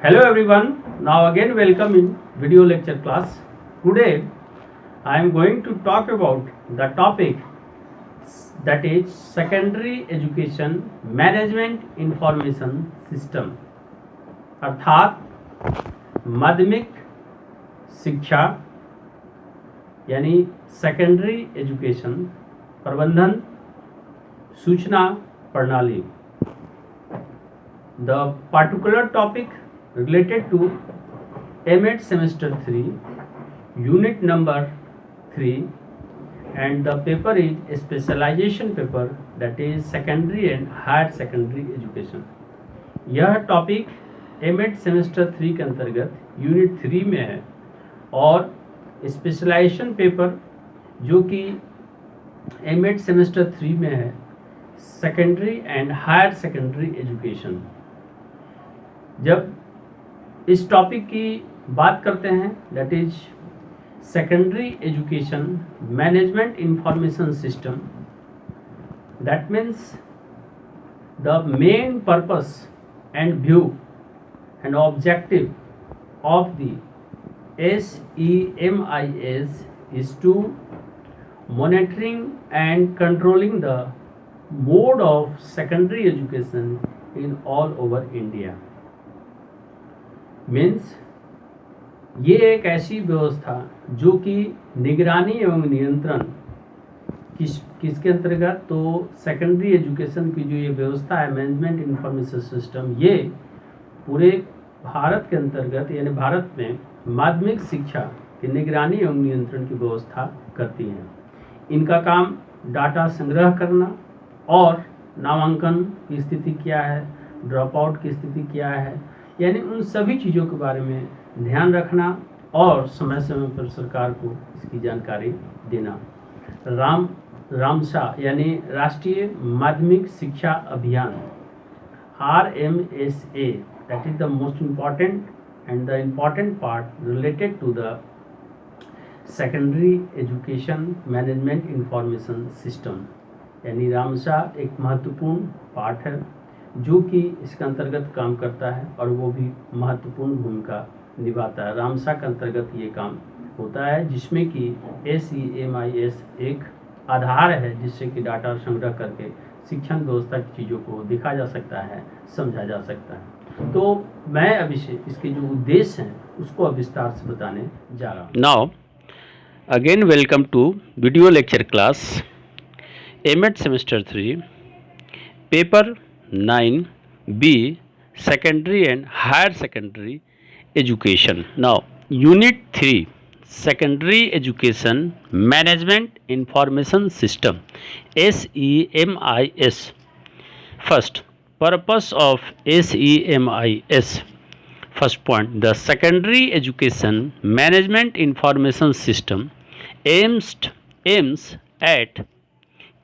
Hello everyone, now again welcome in video lecture class. Today I am going to talk about the topic that is secondary education management information system अर्थात माध्यमिक शिक्षा यानी secondary education प्रबंधन सूचना प्रणाली. The particular topic related to M.Ed semester 3 unit number 3 and the paper is a specialization paper, that is secondary and higher secondary education. यह topic M.Ed semester 3 के अंतर्गत यूनिट 3 में है और स्पेशलाइजेशन पेपर जो कि M.Ed semester 3 में है secondary and higher secondary education. जब इस टॉपिक की बात करते हैं that is secondary education management information system, that means the main purpose and view and objective of the SEMIS is to monitoring and controlling the mode of secondary education in all over India. Means ये एक ऐसी व्यवस्था जो कि निगरानी एवं नियंत्रण किसके अंतर्गत, तो सेकेंडरी एजुकेशन की जो ये व्यवस्था है मैनेजमेंट इंफॉर्मेशन सिस्टम, ये पूरे भारत के अंतर्गत यानी भारत में माध्यमिक शिक्षा की निगरानी एवं नियंत्रण की व्यवस्था करती हैं. इनका काम डाटा संग्रह करना और नामांकन की स्थिति क्या है, ड्रॉप आउट की स्थिति क्या है, यानी उन सभी चीज़ों के बारे में ध्यान रखना और समय समय पर सरकार को इसकी जानकारी देना. रामसा यानी राष्ट्रीय माध्यमिक शिक्षा अभियान RMSA, that is the most important and the important part related to the secondary education management information system. यानी रामसा एक महत्वपूर्ण पार्ट है जो कि इसके अंतर्गत काम करता है और वो भी महत्वपूर्ण भूमिका निभाता है. रामसा के अंतर्गत ये काम होता है जिसमें कि SEMIS एक आधार है जिससे कि डाटा संग्रह करके शिक्षण व्यवस्था की चीज़ों को देखा जा सकता है, समझा जा सकता है. तो मैं अभी से इसके जो उद्देश्य हैं उसको अब विस्तार से बताने जा रहा हूँ. Now, again welcome to video lecture class M.Ed semester 3 paper 9B secondary and higher secondary education. Now, unit 3 secondary education management information system SEMIS. First, purpose of SEMIS. First point, the secondary education management information system aims at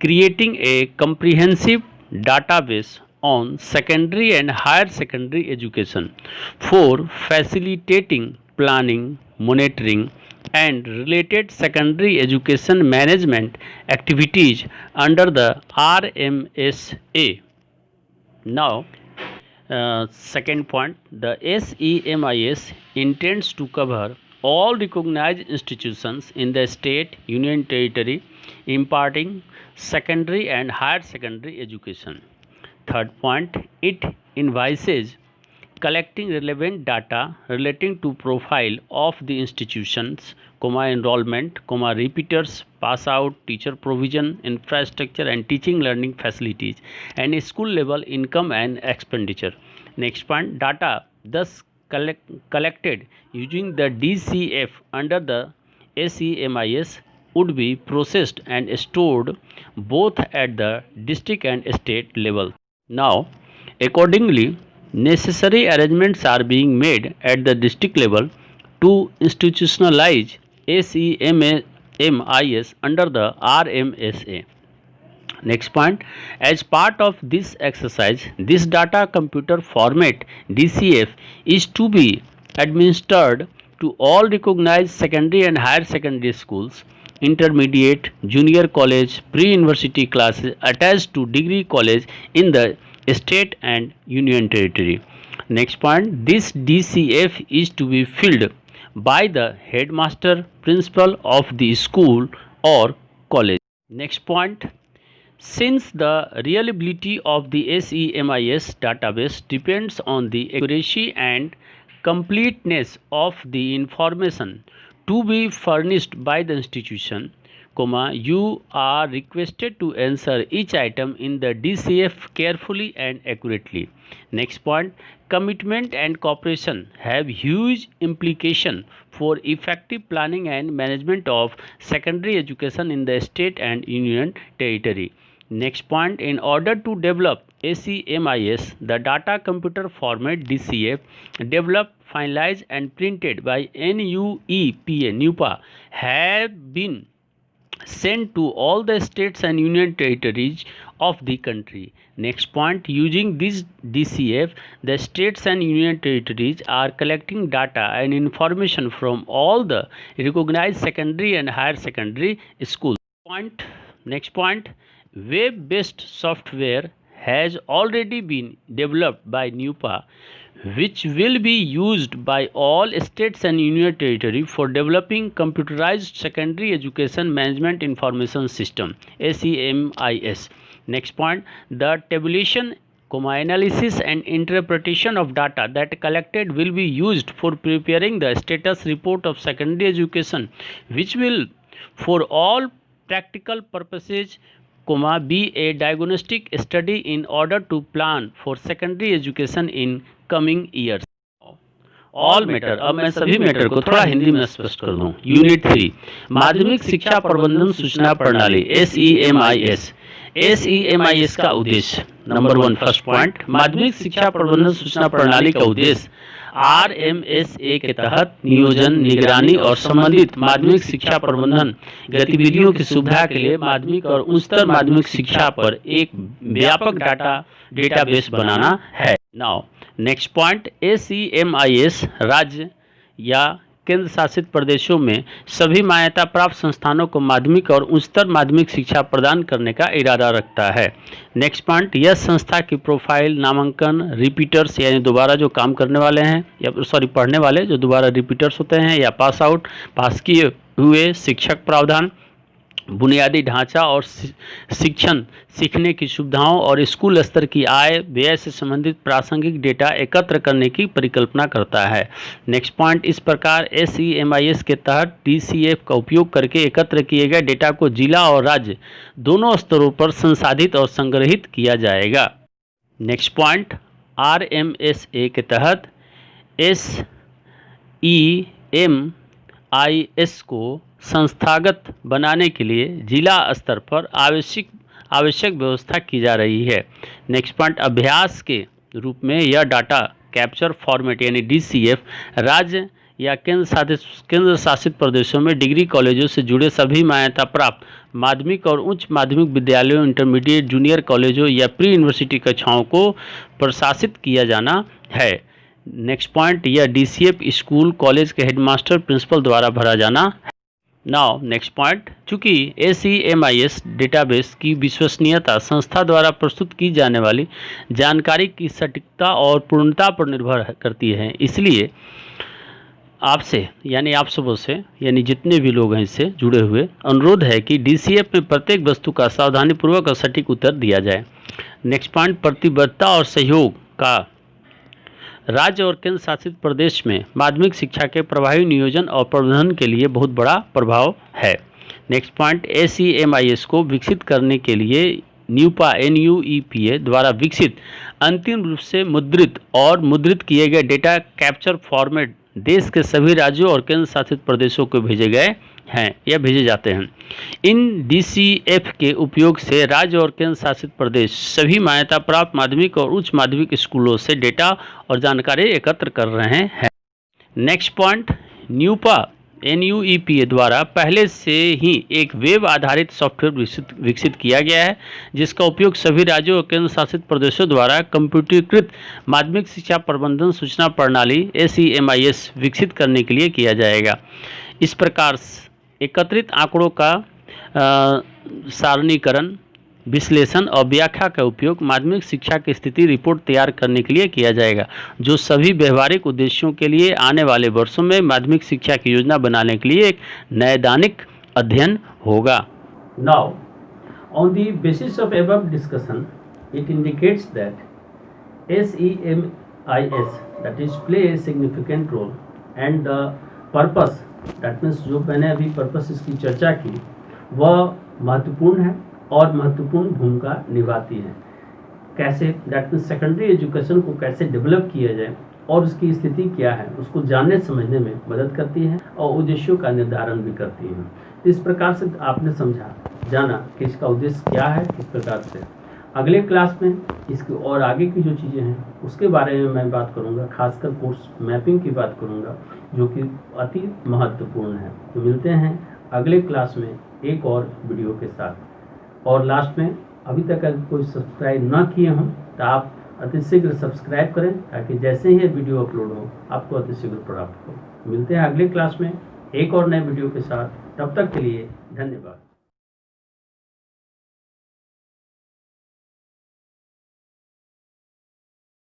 creating a comprehensive database on secondary and higher secondary education for facilitating planning, monitoring and related secondary education management activities under the RMSA. Now, second point, the SEMIS intends to cover all recognized institutions in the state, union territory imparting secondary and higher secondary education. Third point, it envisages collecting relevant data relating to profile of the institutions, enrollment, repeaters, pass out, teacher provision, infrastructure and teaching learning facilities, and school level income and expenditure. Next point, data thus collected using the DCF under the SEMIS would be processed and stored both at the district and state level. Now, accordingly, necessary arrangements are being made at the district level to institutionalize SEMIS under the RMSA. Next point, as part of this exercise, this data computer format DCF is to be administered to all recognized secondary and higher secondary schools, intermediate, junior college, pre-university classes attached to degree college in the state and union territory. Next point, this DCF is to be filled by the headmaster, principal of the school or college. Next point, since the reliability of the SEMIS database depends on the accuracy and completeness of the information to be furnished by the institution, you are requested to answer each item in the DCF carefully and accurately. Next point, commitment and cooperation have huge implication for effective planning and management of secondary education in the state and union territory. Next point, in order to develop SEMIS, the data computer format DCF developed, finalized and printed by NUPA have been sent to all the states and union territories of the country. Next point, using this DCF, the states and union territories are collecting data and information from all the recognized secondary and higher secondary schools. Next point, web-based software has already been developed by NUPA, which will be used by all states and union territory for developing computerized secondary education management information system SEMIS. Next point, the tabulation, analysis and interpretation of data that collected will be used for preparing the status report of secondary education, which will for all practical purposes be a diagnostic study in order to plan for secondary education in coming years. All matter, अब मैं सभी matter को थोड़ा हिंदी में स्पष्ट कर दूं। Unit 3, माध्यमिक शिक्षा प्रबंधन सूचना प्रणाली SEMIS। SEMIS का उद्देश्य, नंबर 1 फर्स्ट पॉइंट, माध्यमिक शिक्षा प्रबंधन सूचना प्रणाली का उद्देश्य RMSA के तहत नियोजन, निगरानी और संबंधित माध्यमिक शिक्षा प्रबंधन गतिविधियों की सुविधा के लिए माध्यमिक और उच्चतर माध्यमिक शिक्षा पर एक व्यापक डेटाबेस बनाना है। नाउ नेक्स्ट पॉइंट, SEMIS राज्य या केंद्र शासित प्रदेशों में सभी मान्यता प्राप्त संस्थानों को माध्यमिक और उच्चतर माध्यमिक शिक्षा प्रदान करने का इरादा रखता है। नेक्स्ट पॉइंट, यह संस्था की प्रोफाइल, नामांकन, रिपीटर्स यानी दोबारा जो काम करने वाले हैं या पढ़ने वाले जो दोबारा रिपीटर्स होते हैं या पास किए हुए शिक्षक प्रावधान, बुनियादी ढांचा और शिक्षण सीखने की सुविधाओं और स्कूल स्तर की आय व्यय से संबंधित प्रासंगिक डेटा एकत्र करने की परिकल्पना करता है। नेक्स्ट पॉइंट, इस प्रकार SEMIS के तहत DCF का उपयोग करके एकत्र किए गए डेटा को जिला और राज्य दोनों स्तरों पर संसाधित और संग्रहित किया जाएगा। नेक्स्ट पॉइंट, RMSA के तहत SEMIS को संस्थागत बनाने के लिए जिला स्तर पर आवश्यक व्यवस्था की जा रही है। नेक्स्ट पॉइंट, अभ्यास के रूप में यह डाटा कैप्चर फॉर्मेट यानी DCF राज्य या केंद्र शासित प्रदेशों में डिग्री कॉलेजों से जुड़े सभी मान्यता प्राप्त माध्यमिक और उच्च माध्यमिक विद्यालयों, इंटरमीडिएट, जूनियर कॉलेजों या प्री यूनिवर्सिटी कक्षाओं को प्रशासित किया जाना है। नेक्स्ट पॉइंट, यह DCF स्कूल कॉलेज के हेडमास्टर प्रिंसिपल द्वारा भरा जाना है। नाउ नेक्स्ट पॉइंट, चूंकि SEMIS डेटाबेस की विश्वसनीयता संस्था द्वारा प्रस्तुत की जाने वाली जानकारी की सटीकता और पूर्णता पर निर्भर करती है, इसलिए आपसे यानी आप सबों से यानी जितने भी लोग हैं इससे जुड़े हुए अनुरोध है कि DCF में प्रत्येक वस्तु का सावधानीपूर्वक और सटीक उत्तर दिया जाए। नेक्स्ट पॉइंट, प्रतिबद्धता और सहयोग का राज्य और केंद्र शासित प्रदेश में माध्यमिक शिक्षा के प्रभावी नियोजन और प्रबंधन के लिए बहुत बड़ा प्रभाव है। नेक्स्ट पॉइंट, SEMIS को विकसित करने के लिए NUPA द्वारा विकसित अंतिम रूप से मुद्रित किए गए डेटा कैप्चर फॉर्मेट देश के सभी राज्यों और केंद्र शासित प्रदेशों को भेजे जाते हैं। इन DCF के उपयोग से राज्य और केंद्र शासित प्रदेश सभी मान्यता प्राप्त माध्यमिक और उच्च माध्यमिक स्कूलों से डेटा और जानकारी एकत्र कर रहे हैं। नेक्स्ट पॉइंट, NUPA द्वारा पहले से ही एक वेब आधारित सॉफ्टवेयर विकसित किया गया है, जिसका उपयोग सभी राज्यों और केंद्र शासित प्रदेशों द्वारा कंप्यूटरीकृत माध्यमिक शिक्षा प्रबंधन सूचना प्रणाली SEMIS विकसित करने के लिए किया जाएगा। इस प्रकार एकत्रित आंकड़ों का सारणीकरण, विश्लेषण और व्याख्या का उपयोग माध्यमिक शिक्षा की स्थिति रिपोर्ट तैयार करने के लिए किया जाएगा, जो सभी व्यवहारिक उद्देश्यों के लिए आने वाले वर्षों में माध्यमिक शिक्षा की योजना बनाने के लिए एक नैदानिक अध्ययन होगा। Now, on the basis of above discussion, it indicates that SEMIS, that is play a significant role, and the purpose, that means जो मैंने अभी पर्पस इसकी चर्चा की वह महत्वपूर्ण है और महत्वपूर्ण भूमिका निभाती है। कैसे, दैट मीन्स सेकेंडरी एजुकेशन को कैसे डेवलप किया जाए और उसकी स्थिति क्या है उसको जानने समझने में मदद करती है और उद्देश्यों का निर्धारण भी करती है। इस प्रकार से आपने समझा जाना कि इसका उद्देश्य क्या है, किस प्रकार से। अगले क्लास में इसकी और आगे की जो चीज़ें हैं उसके बारे में मैं बात करूंगा, खासकर कोर्स मैपिंग की बात करूंगा जो कि अति महत्वपूर्ण है। तो मिलते हैं अगले क्लास में एक और वीडियो के साथ। और लास्ट में अभी तक अगर कोई सब्सक्राइब ना किए हों तो आप अति शीघ्र सब्सक्राइब करें ताकि जैसे ही वीडियो अपलोड हो आपको अति शीघ्र प्राप्त हो। मिलते हैं अगले क्लास में एक और नए वीडियो के साथ। तब तक के लिए धन्यवाद।